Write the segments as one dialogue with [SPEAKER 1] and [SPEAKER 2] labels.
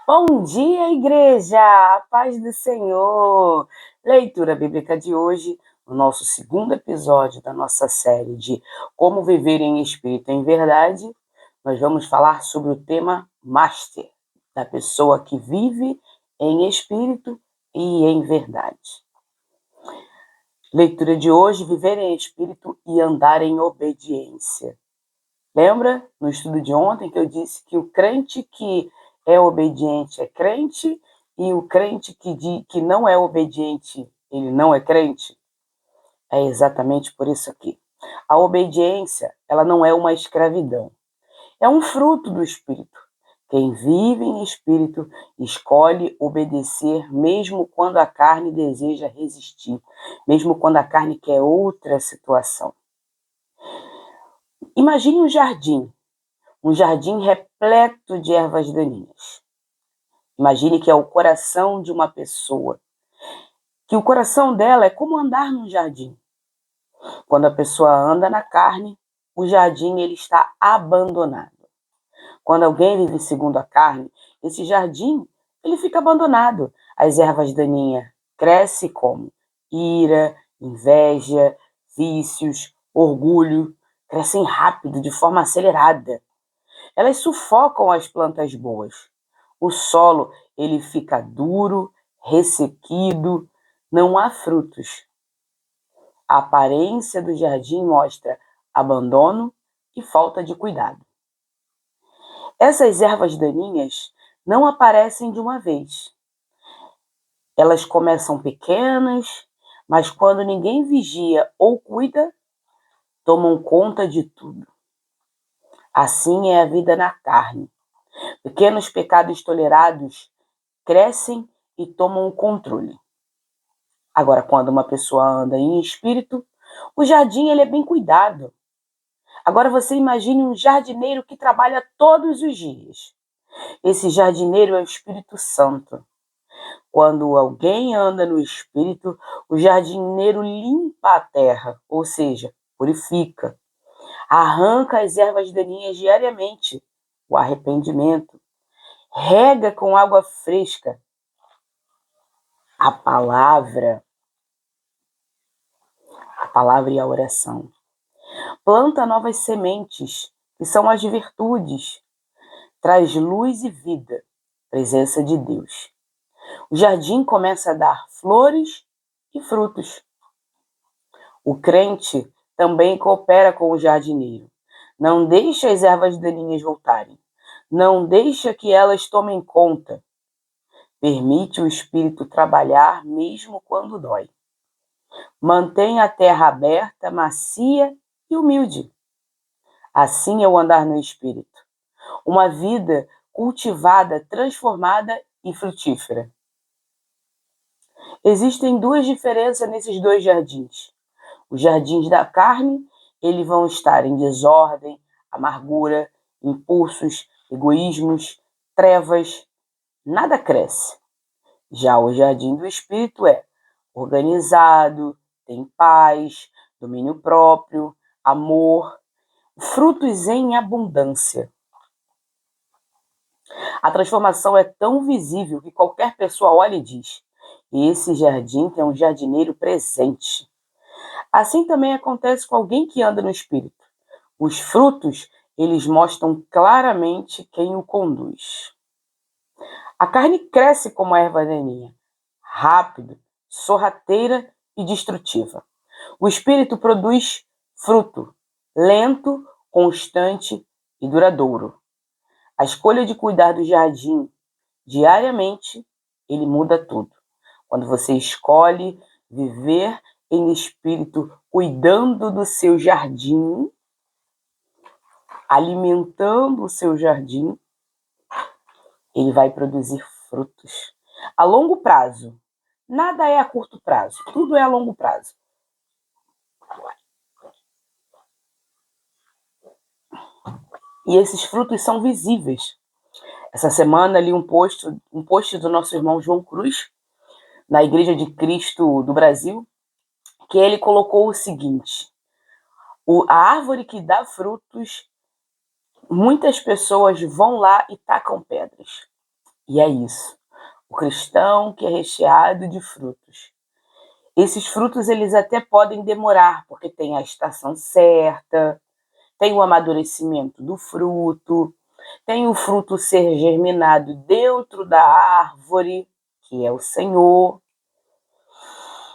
[SPEAKER 1] Bom dia, igreja! A paz do Senhor! Leitura bíblica de hoje, o nosso segundo episódio da nossa série de Como Viver em Espírito em Verdade. Nós vamos falar sobre o tema Master, da pessoa que vive em Espírito e em Verdade. Leitura de hoje, Viver em Espírito e andar em obediência. Lembra, no estudo de ontem, que eu disse que o crente que é obediente é crente e o crente que não é obediente, ele não é crente? É exatamente por isso aqui. A obediência, ela não é uma escravidão. É um fruto do Espírito. Quem vive em Espírito escolhe obedecer mesmo quando a carne deseja resistir, mesmo quando a carne quer outra situação. Imagine um jardim repleto de ervas daninhas. Imagine que é o coração de uma pessoa, que o coração dela é como andar num jardim. Quando a pessoa anda na carne, o jardim ele está abandonado. Quando alguém vive segundo a carne, esse jardim ele fica abandonado. As ervas daninhas crescem como ira, inveja, vícios, orgulho, crescem rápido, de forma acelerada. Elas sufocam as plantas boas. O solo ele fica duro, ressequido, não há frutos. A aparência do jardim mostra abandono e falta de cuidado. Essas ervas daninhas não aparecem de uma vez. Elas começam pequenas, mas quando ninguém vigia ou cuida, tomam conta de tudo. Assim é a vida na carne. Pequenos pecados tolerados crescem e tomam o controle. Agora, quando uma pessoa anda em espírito, o jardim ele é bem cuidado. Agora você imagine um jardineiro que trabalha todos os dias. Esse jardineiro é o Espírito Santo. Quando alguém anda no Espírito, o jardineiro limpa a terra, ou seja, purifica. Arranca as ervas daninhas diariamente, o arrependimento. Rega com água fresca a palavra e a oração. Planta novas sementes, que são as virtudes. Traz luz e vida, presença de Deus. O jardim começa a dar flores e frutos. O crente também coopera com o jardineiro. Não deixa as ervas daninhas voltarem. Não deixa que elas tomem conta. Permite o Espírito trabalhar mesmo quando dói. Mantém a terra aberta, macia e humilde. Assim é o andar no Espírito. Uma vida cultivada, transformada e frutífera. Existem duas diferenças nesses dois jardins. Os jardins da carne, eles vão estar em desordem, amargura, impulsos, egoísmos, trevas. Nada cresce. Já o jardim do Espírito é organizado, tem paz, domínio próprio, amor, frutos em abundância. A transformação é tão visível que qualquer pessoa olha e diz: esse jardim tem um jardineiro presente. Assim também acontece com alguém que anda no Espírito. Os frutos, eles mostram claramente quem o conduz. A carne cresce como a erva daninha, rápido, sorrateira e destrutiva. O Espírito produz fruto, lento, constante e duradouro. A escolha de cuidar do jardim diariamente, ele muda tudo. Quando você escolhe viver em espírito, cuidando do seu jardim, alimentando o seu jardim, ele vai produzir frutos. A longo prazo. Nada é a curto prazo, tudo é a longo prazo. E esses frutos são visíveis. Essa semana li um post do nosso irmão João Cruz, na Igreja de Cristo do Brasil, que ele colocou o seguinte: a árvore que dá frutos, muitas pessoas vão lá e tacam pedras. E é isso. O cristão que é recheado de frutos. Esses frutos, eles até podem demorar, porque tem a estação certa, tem o amadurecimento do fruto, tem o fruto ser germinado dentro da árvore, que é o Senhor.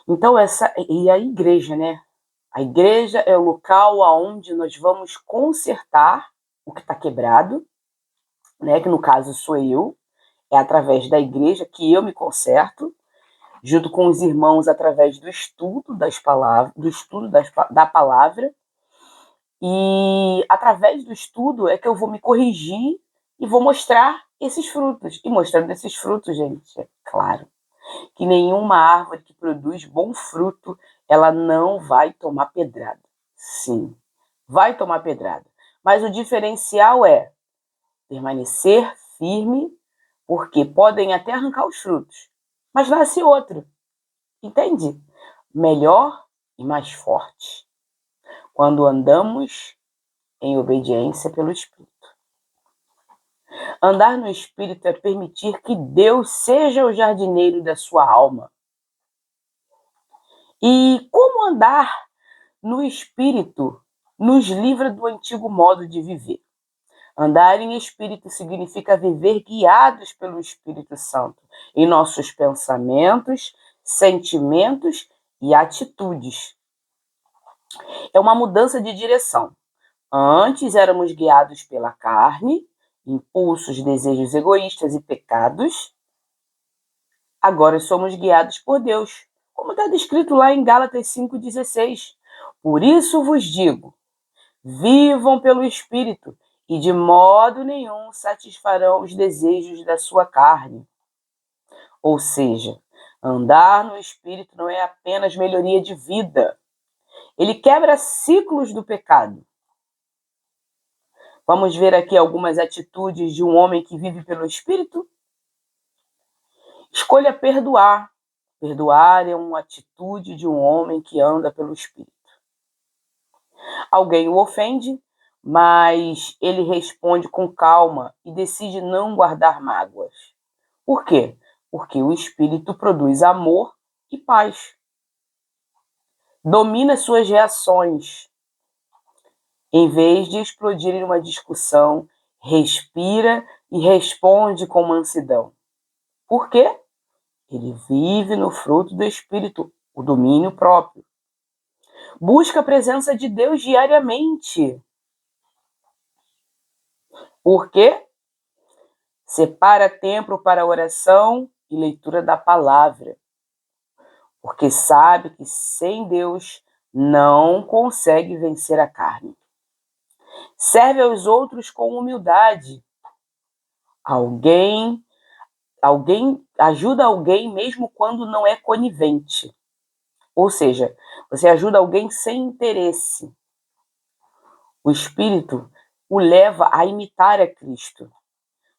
[SPEAKER 1] Então, e a igreja, né? A igreja é o local onde nós vamos consertar o que está quebrado, né? Que no caso sou eu. É através da igreja que eu me conserto, junto com os irmãos, através do estudo das palavras, da palavra. E através do estudo é que eu vou me corrigir e vou mostrar esses frutos. E mostrando esses frutos, gente, é claro que nenhuma árvore que produz bom fruto, ela não vai tomar pedrada. Sim, vai tomar pedrada. Mas o diferencial é permanecer firme, porque podem até arrancar os frutos, mas nasce outro, entende? Melhor e mais forte, quando andamos em obediência pelo Espírito. Andar no Espírito é permitir que Deus seja o jardineiro da sua alma. E como andar no Espírito nos livra do antigo modo de viver. Andar em Espírito significa viver guiados pelo Espírito Santo em nossos pensamentos, sentimentos e atitudes. É uma mudança de direção. Antes éramos guiados pela carne, impulsos, desejos egoístas e pecados. Agora somos guiados por Deus, como está descrito lá em Gálatas 5,16. Por isso vos digo, vivam pelo Espírito, e de modo nenhum satisfarão os desejos da sua carne. Ou seja, andar no Espírito não é apenas melhoria de vida. Ele quebra ciclos do pecado. Vamos ver aqui algumas atitudes de um homem que vive pelo Espírito? Escolha perdoar. Perdoar é uma atitude de um homem que anda pelo Espírito. Alguém o ofende, mas ele responde com calma e decide não guardar mágoas. Por quê? Porque o Espírito produz amor e paz. Domina suas reações. Em vez de explodir em uma discussão, respira e responde com mansidão. Por quê? Ele vive no fruto do Espírito, o domínio próprio. Busca a presença de Deus diariamente. Por quê? Separa tempo para oração e leitura da palavra. Porque sabe que sem Deus não consegue vencer a carne. Serve aos outros com humildade. Ajuda alguém mesmo quando não é conivente. Ou seja, você ajuda alguém sem interesse. O Espírito o leva a imitar a Cristo.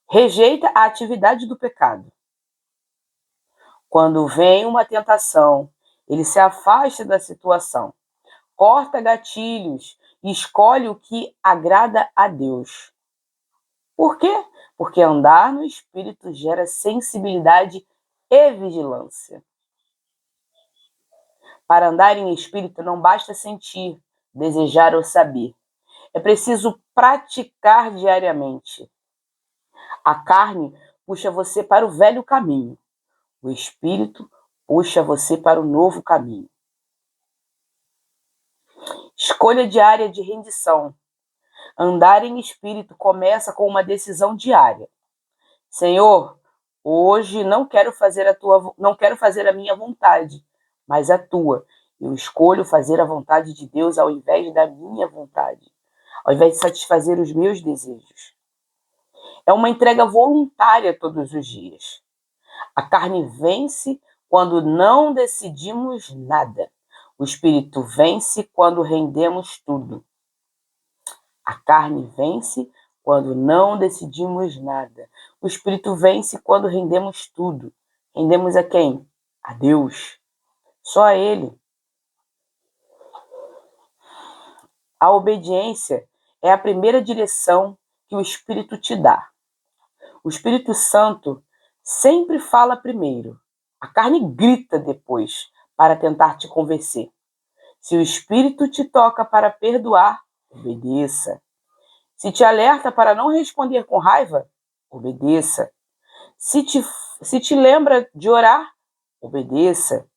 [SPEAKER 1] Rejeita a atividade do pecado. Quando vem uma tentação, ele se afasta da situação, corta gatilhos e escolhe o que agrada a Deus. Por quê? Porque andar no Espírito gera sensibilidade e vigilância. Para andar em Espírito não basta sentir, desejar ou saber. É preciso praticar diariamente. A carne puxa você para o velho caminho. O Espírito puxa você para o novo caminho. Escolha diária de rendição. Andar em Espírito começa com uma decisão diária. Senhor, hoje não quero fazer a minha vontade, mas a tua. Eu escolho fazer a vontade de Deus ao invés da minha vontade, ao invés de satisfazer os meus desejos. É uma entrega voluntária todos os dias. A carne vence quando não decidimos nada. O Espírito vence quando rendemos tudo. A carne vence quando não decidimos nada. O Espírito vence quando rendemos tudo. Rendemos a quem? A Deus. Só a Ele. A obediência é a primeira direção que o Espírito te dá. O Espírito Santo sempre fala primeiro. A carne grita depois para tentar te convencer. Se o Espírito te toca para perdoar, obedeça. Se te alerta para não responder com raiva, obedeça. Se te lembra de orar, obedeça.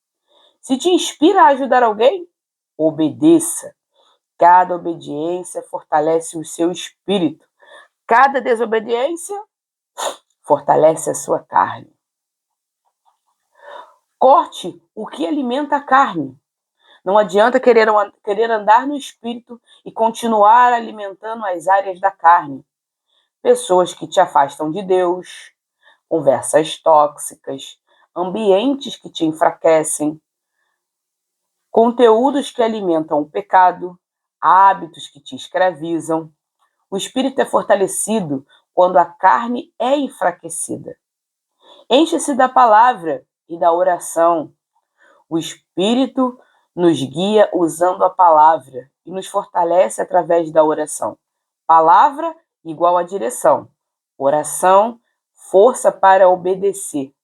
[SPEAKER 1] Se te inspira a ajudar alguém, obedeça. Cada obediência fortalece o seu espírito. Cada desobediência fortalece a sua carne. Corte o que alimenta a carne. Não adianta querer andar no espírito e continuar alimentando as áreas da carne. Pessoas que te afastam de Deus, conversas tóxicas, ambientes que te enfraquecem, conteúdos que alimentam o pecado, hábitos que te escravizam. O espírito é fortalecido quando a carne é enfraquecida. Enche-se da palavra e da oração. O espírito nos guia usando a palavra e nos fortalece através da oração. Palavra igual a direção. Oração, força para obedecer.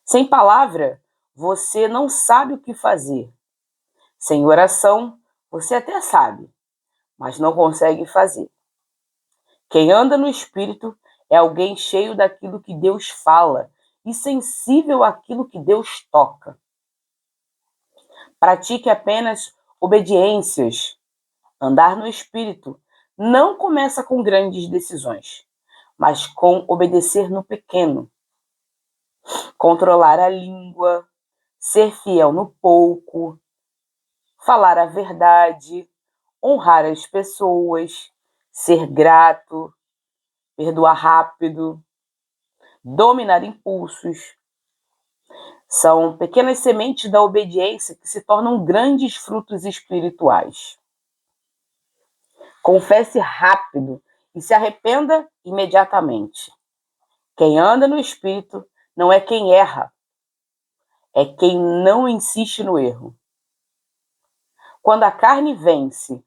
[SPEAKER 1] Sem palavra, você não sabe o que fazer. Sem oração, você até sabe, mas não consegue fazer. Quem anda no Espírito é alguém cheio daquilo que Deus fala e sensível àquilo que Deus toca. Pratique apenas obediências. Andar no Espírito não começa com grandes decisões, mas com obedecer no pequeno. Controlar a língua, ser fiel no pouco, falar a verdade, honrar as pessoas, ser grato, perdoar rápido, dominar impulsos. São pequenas sementes da obediência que se tornam grandes frutos espirituais. Confesse rápido e se arrependa imediatamente. Quem anda no Espírito não é quem erra, é quem não insiste no erro. Quando a carne vence,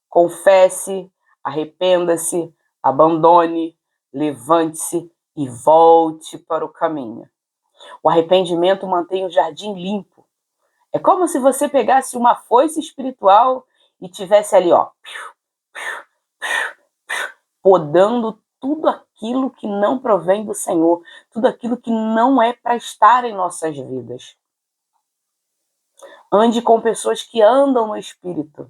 [SPEAKER 1] confesse, arrependa-se, abandone, levante-se e volte para o caminho. O arrependimento mantém o jardim limpo. É como se você pegasse uma foice espiritual e tivesse ali, podando tudo aquilo que não provém do Senhor, tudo aquilo que não é para estar em nossas vidas. Ande com pessoas que andam no Espírito.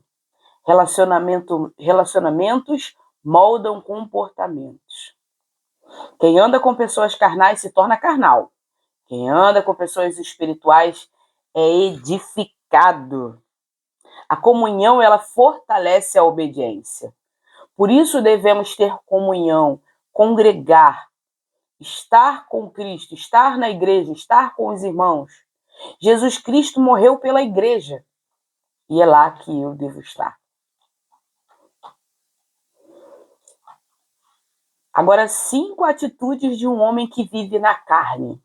[SPEAKER 1] Relacionamentos moldam comportamentos. Quem anda com pessoas carnais se torna carnal. Quem anda com pessoas espirituais é edificado. A comunhão, ela fortalece a obediência. Por isso devemos ter comunhão, congregar, estar com Cristo, estar na igreja, estar com os irmãos. Jesus Cristo morreu pela igreja e é lá que eu devo estar. Agora, 5 atitudes de um homem que vive na carne.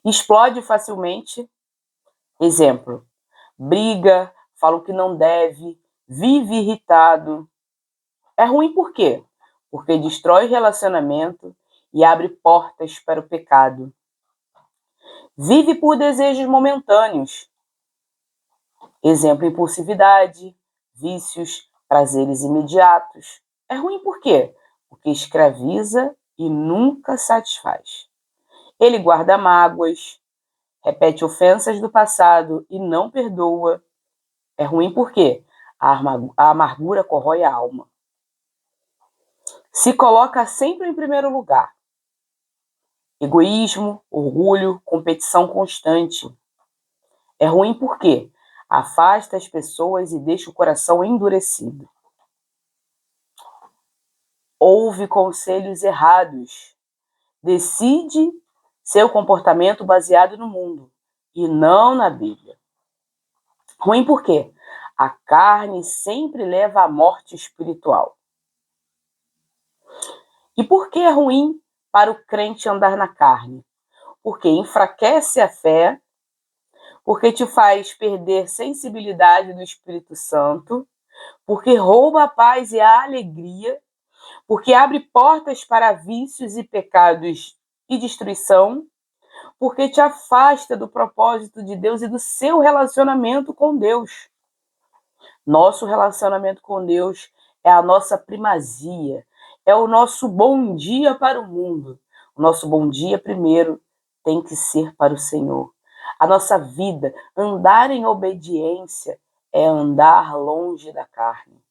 [SPEAKER 1] Explode facilmente. Exemplo: briga, fala o que não deve, vive irritado. É ruim por quê? Porque destrói relacionamento e abre portas para o pecado. Vive por desejos momentâneos. Exemplo: impulsividade, vícios, prazeres imediatos. É ruim por quê? Porque escraviza e nunca satisfaz. Ele guarda mágoas, repete ofensas do passado e não perdoa. É ruim por quê? A amargura corrói a alma. Se coloca sempre em primeiro lugar. Egoísmo, orgulho, competição constante. É ruim por quê? Afasta as pessoas e deixa o coração endurecido. Ouve conselhos errados. Decide seu comportamento baseado no mundo e não na Bíblia. Ruim por quê? A carne sempre leva à morte espiritual. E por que é ruim para o crente andar na carne? Porque enfraquece a fé, porque te faz perder sensibilidade do Espírito Santo, porque rouba a paz e a alegria, porque abre portas para vícios e pecados e destruição, porque te afasta do propósito de Deus e do seu relacionamento com Deus. Nosso relacionamento com Deus é a nossa primazia, é o nosso bom dia para o mundo. O nosso bom dia primeiro tem que ser para o Senhor. A nossa vida, andar em obediência, é andar longe da carne.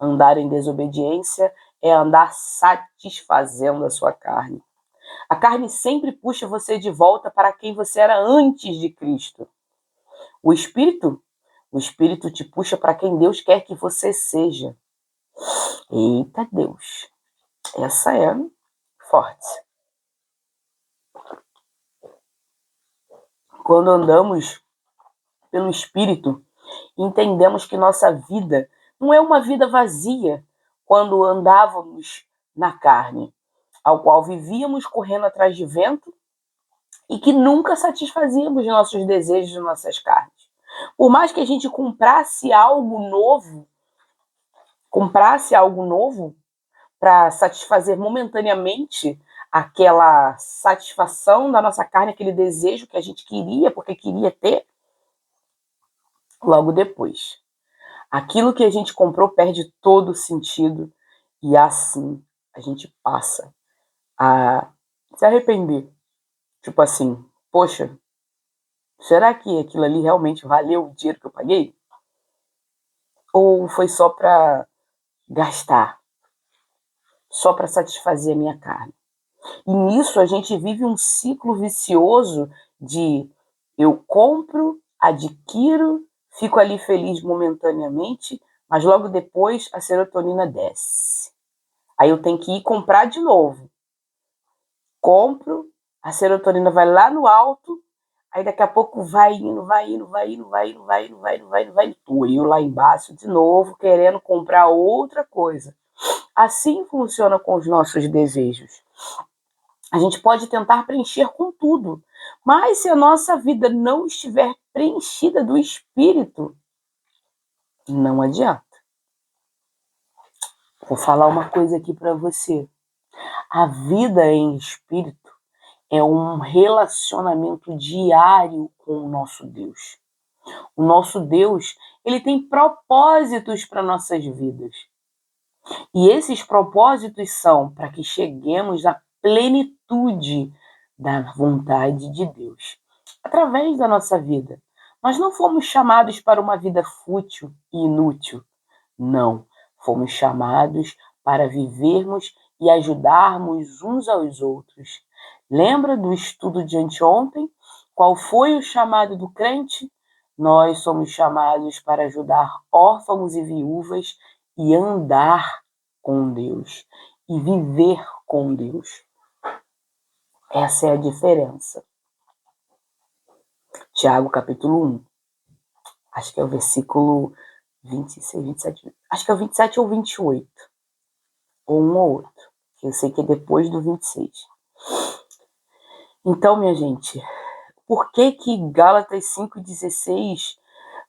[SPEAKER 1] Andar em desobediência é andar satisfazendo a sua carne. A carne sempre puxa você de volta para quem você era antes de Cristo. O Espírito te puxa para quem Deus quer que você seja. Eita Deus, essa é forte. Quando andamos pelo Espírito, entendemos que nossa vida não é uma vida vazia quando andávamos na carne, ao qual vivíamos correndo atrás de vento e que nunca satisfazíamos nossos desejos de nossas carnes. Por mais que a gente comprasse algo novo para satisfazer momentaneamente aquela satisfação da nossa carne, aquele desejo que a gente queria, porque queria ter, logo depois, aquilo que a gente comprou perde todo o sentido e assim a gente passa a se arrepender. Tipo assim, poxa, será que aquilo ali realmente valeu o dinheiro que eu paguei? Ou foi só para gastar? Só para satisfazer a minha carne? E nisso a gente vive um ciclo vicioso de eu compro, adquiro, fico ali feliz momentaneamente, mas logo depois a serotonina desce. Aí eu tenho que ir comprar de novo. Compro, a serotonina vai lá no alto, aí daqui a pouco vai indo. Tô eu lá embaixo de novo, querendo comprar outra coisa. Assim funciona com os nossos desejos. A gente pode tentar preencher com tudo, mas se a nossa vida não estiver preenchida do Espírito, não adianta. Vou falar uma coisa aqui para você. A vida em Espírito é um relacionamento diário com o nosso Deus. O nosso Deus, ele tem propósitos para nossas vidas. E esses propósitos são para que cheguemos à plenitude da vontade de Deus, através da nossa vida. Nós não fomos chamados para uma vida fútil e inútil. Não. Fomos chamados para vivermos e ajudarmos uns aos outros. Lembra do estudo de anteontem? Qual foi o chamado do crente? Nós somos chamados para ajudar órfãos e viúvas e andar com Deus e viver com Deus. Essa é a diferença. Tiago, capítulo 1. Acho que é o versículo 26, 27. Acho que é o 27 ou 28. Ou um ou outro. Eu sei que é depois do 26. Então, minha gente, por que Gálatas 5,16,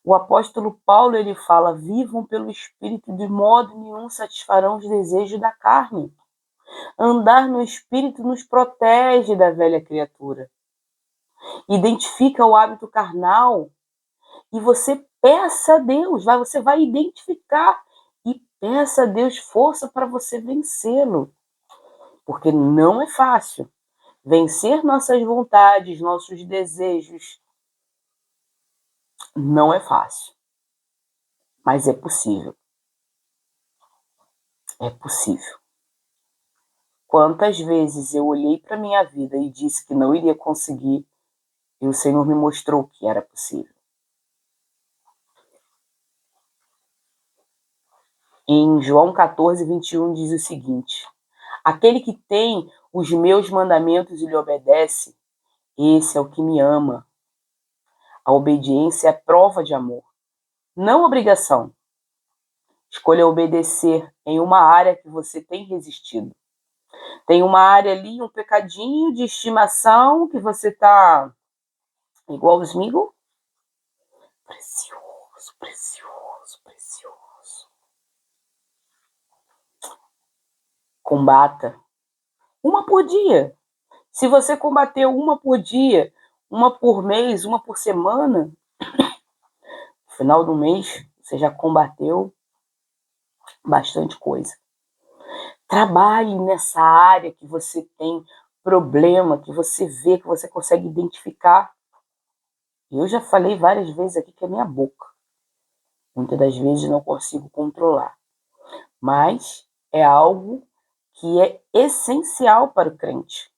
[SPEAKER 1] o apóstolo Paulo ele fala: vivam pelo Espírito, de modo nenhum satisfarão os desejos da carne. Andar no Espírito nos protege da velha criatura. Identifica o hábito carnal e você peça a Deus, você vai identificar e peça a Deus força para você vencê-lo. Porque não é fácil. Vencer nossas vontades, nossos desejos, não é fácil. Mas é possível. É possível. Quantas vezes eu olhei para a minha vida e disse que não iria conseguir, e o Senhor me mostrou que era possível. Em João 14, 21 diz o seguinte: aquele que tem os meus mandamentos e lhe obedece, esse é o que me ama. A obediência é prova de amor, não obrigação. Escolha obedecer em uma área que você tem resistido. Tem uma área ali, um pecadinho de estimação que você tá igual os Smigol. Precioso, precioso, precioso. Combata. Uma por dia. Se você combateu uma por dia, uma por mês, uma por semana, no final do mês você já combateu bastante coisa. Trabalhe nessa área que você tem problema, que você vê, que você consegue identificar. Eu já falei várias vezes aqui que é minha boca. Muitas das vezes não consigo controlar. Mas é algo que é essencial para o crente.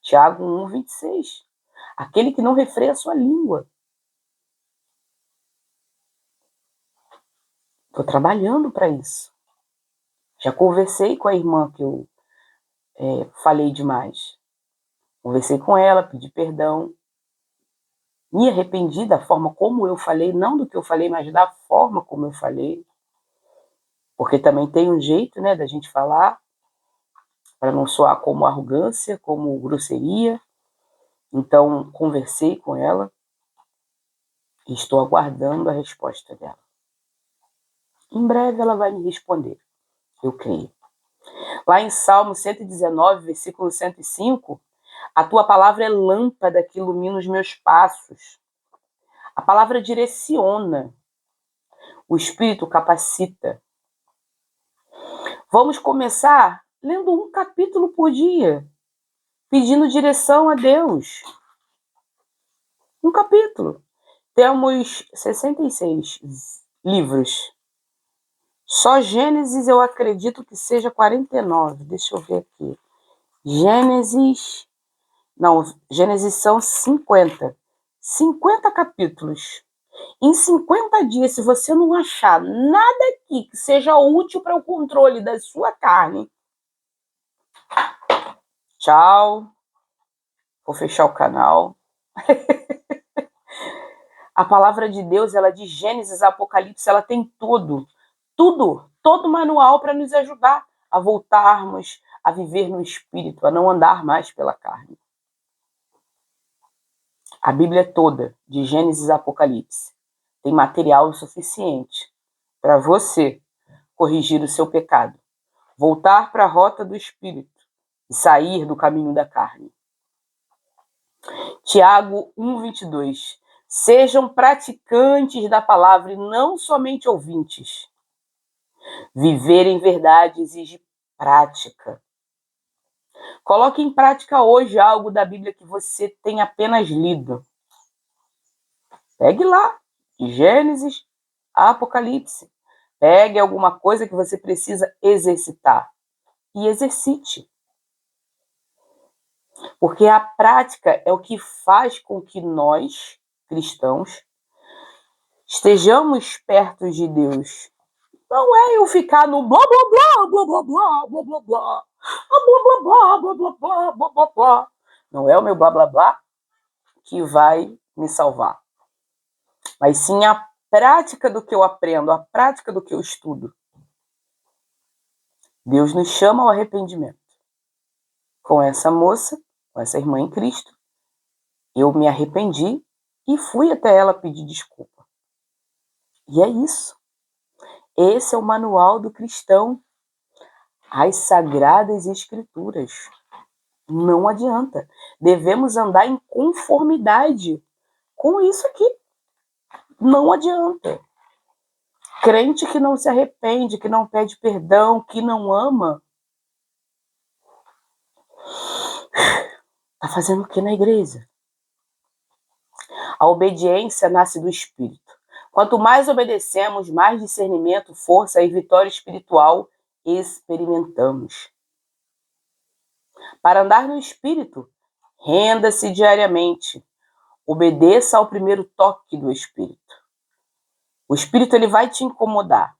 [SPEAKER 1] Tiago 1:26. Aquele que não refreia a sua língua. Estou trabalhando para isso. Já conversei com a irmã que eu falei demais. Conversei com ela, pedi perdão. Me arrependi da forma como eu falei, não do que eu falei, mas da forma como eu falei. Porque também tem um jeito, né, da gente falar, para não soar como arrogância, como grosseria. Então, conversei com ela e estou aguardando a resposta dela. Em breve ela vai me responder, eu creio. Lá em Salmo 119, versículo 105, a tua palavra é lâmpada que ilumina os meus passos. A palavra direciona, o Espírito capacita. Vamos começar lendo um capítulo por dia, pedindo direção a Deus. Um capítulo. Temos 66 livros. Só Gênesis eu acredito que seja 49. Deixa eu ver aqui. Gênesis são 50. 50 capítulos. Em 50 dias, se você não achar nada aqui que seja útil para o controle da sua carne, tchau. Vou fechar o canal. A palavra de Deus, ela de Gênesis a Apocalipse, ela tem tudo, todo manual para nos ajudar a voltarmos a viver no Espírito, a não andar mais pela carne. A Bíblia toda, de Gênesis a Apocalipse, tem material suficiente para você corrigir o seu pecado, voltar para a rota do Espírito e sair do caminho da carne. Tiago 1:22. Sejam praticantes da palavra e não somente ouvintes. Viver em verdade exige prática. Coloque em prática hoje algo da Bíblia que você tem apenas lido. Pegue lá, de Gênesis a Apocalipse. Pegue alguma coisa que você precisa exercitar e exercite. Porque a prática é o que faz com que nós, cristãos, estejamos perto de Deus. Não é eu ficar no blá blá blá blá blá blá blá blá blá blá blá blá blá blá blá blá blá. Não é o meu blá blá blá que vai me salvar, mas sim a prática do que eu aprendo, a prática do que eu estudo. Deus nos chama ao arrependimento. Com essa moça, com essa irmã em Cristo, eu me arrependi e fui até ela pedir desculpa. E é isso. Esse é o manual do cristão. As Sagradas Escrituras. Não adianta. Devemos andar em conformidade com isso aqui. Não adianta. Crente que não se arrepende, que não pede perdão, que não ama, está fazendo o que na igreja? A obediência nasce do Espírito. Quanto mais obedecemos, mais discernimento, força e vitória espiritual experimentamos. Para andar no Espírito, renda-se diariamente. Obedeça ao primeiro toque do Espírito. O Espírito ele vai te incomodar.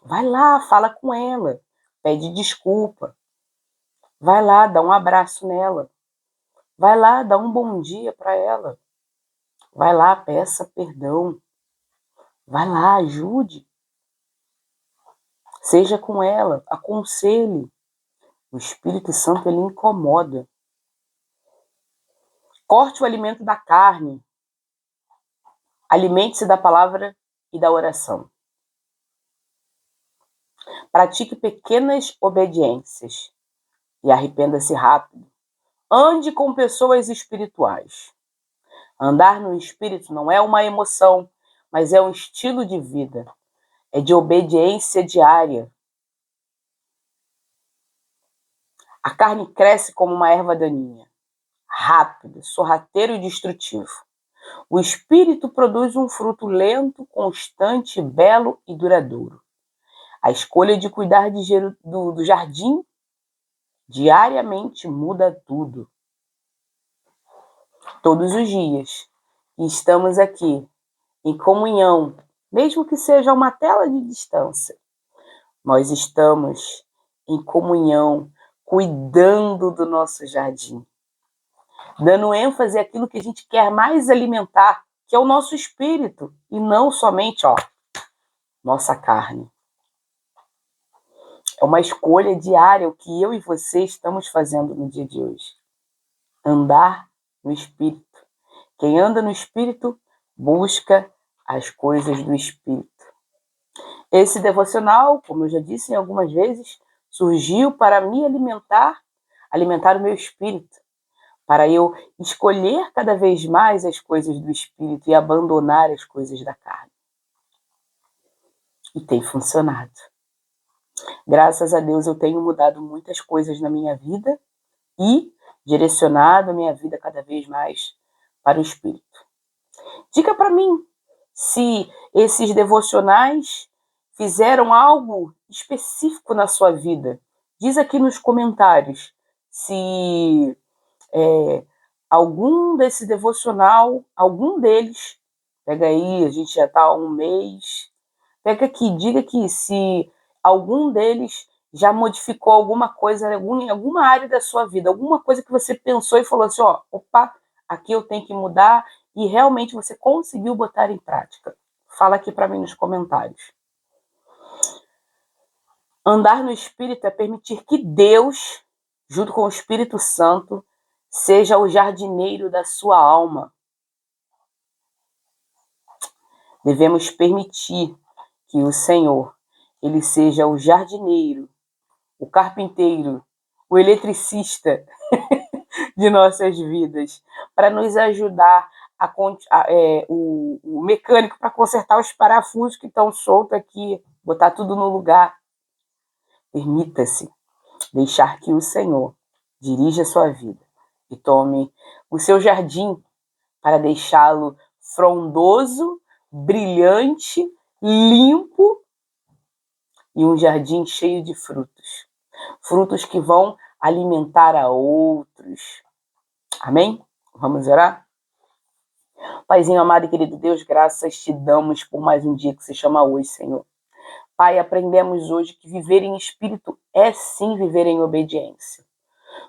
[SPEAKER 1] Vai lá, fala com ela, pede desculpa. Vai lá, dá um abraço nela. Vai lá, dá um bom dia para ela. Vai lá, peça perdão. Vai lá, ajude. Seja com ela, aconselhe. O Espírito Santo ele incomoda. Corte o alimento da carne. Alimente-se da palavra e da oração. Pratique pequenas obediências. e arrependa-se rápido. Ande com pessoas espirituais. Andar no Espírito não é uma emoção, mas é um estilo de vida. É de obediência diária. A carne cresce como uma erva daninha, rápido, sorrateiro e destrutivo. O Espírito produz um fruto lento, constante, belo e duradouro. A escolha de cuidar do jardim diariamente muda tudo. Todos os dias que estamos aqui em comunhão, mesmo que seja uma tela de distância, nós estamos em comunhão, cuidando do nosso jardim, dando ênfase àquilo que a gente quer mais alimentar, que é o nosso espírito, e não somente, nossa carne. É uma escolha diária o que eu e você estamos fazendo no dia de hoje. Andar no Espírito. Quem anda no Espírito busca as coisas do Espírito. Esse devocional, como eu já disse algumas vezes, surgiu para me alimentar o meu espírito, para eu escolher cada vez mais as coisas do Espírito e abandonar as coisas da carne. E tem funcionado. Graças a Deus eu tenho mudado muitas coisas na minha vida e direcionado a minha vida cada vez mais para o Espírito. Diga para mim se esses devocionais fizeram algo específico na sua vida. Diz aqui nos comentários se algum desse devocional, algum deles, pega aí, a gente já está há um mês, pega aqui, diga aqui se algum deles já modificou alguma coisa em alguma área da sua vida, alguma coisa que você pensou e falou assim, opa, aqui eu tenho que mudar, e realmente você conseguiu botar em prática. Fala aqui para mim nos comentários. Andar no Espírito é permitir que Deus, junto com o Espírito Santo, seja o jardineiro da sua alma. Devemos permitir que o Senhor, ele seja o jardineiro, o carpinteiro, o eletricista de nossas vidas, para nos ajudar o mecânico para consertar os parafusos que estão soltos aqui, botar tudo no lugar. Permita-se deixar que o Senhor dirija a sua vida e tome o seu jardim para deixá-lo frondoso, brilhante, limpo e um jardim cheio de frutos. Frutos que vão alimentar a outros. Amém? Vamos orar? Paizinho amado e querido Deus, graças te damos por mais um dia que se chama hoje, Senhor. Pai, aprendemos hoje que viver em espírito é sim viver em obediência.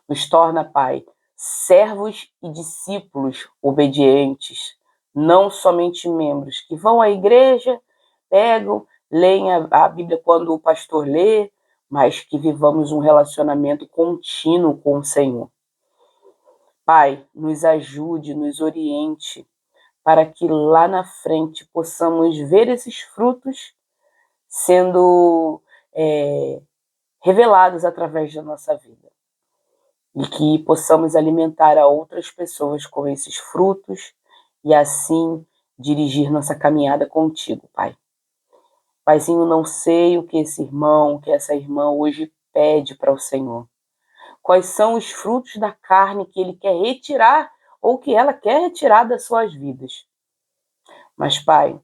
[SPEAKER 1] Nos torna, Pai, servos e discípulos obedientes, não somente membros que vão à igreja, pegam, leem a Bíblia quando o pastor lê, mas que vivamos um relacionamento contínuo com o Senhor. Pai, nos ajude, nos oriente, para que lá na frente possamos ver esses frutos sendo revelados através da nossa vida. E que possamos alimentar a outras pessoas com esses frutos e assim dirigir nossa caminhada contigo, Pai. Paizinho, não sei o que esse irmão, que essa irmã hoje pede para o Senhor. Quais são os frutos da carne que ele quer retirar ou que ela quer retirar das suas vidas. Mas, Pai,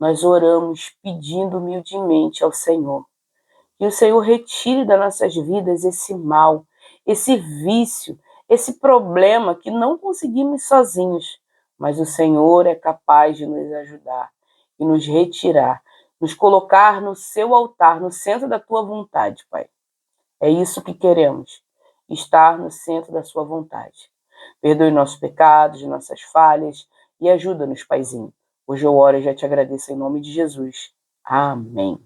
[SPEAKER 1] nós oramos pedindo humildemente ao Senhor que o Senhor retire das nossas vidas esse mal, esse vício, esse problema que não conseguimos sozinhos, mas o Senhor é capaz de nos ajudar e nos retirar, nos colocar no seu altar, no centro da tua vontade, Pai. É isso que queremos, estar no centro da sua vontade. Perdoe nossos pecados, nossas falhas e ajuda-nos, Paizinho. Hoje eu oro e já te agradeço em nome de Jesus. Amém.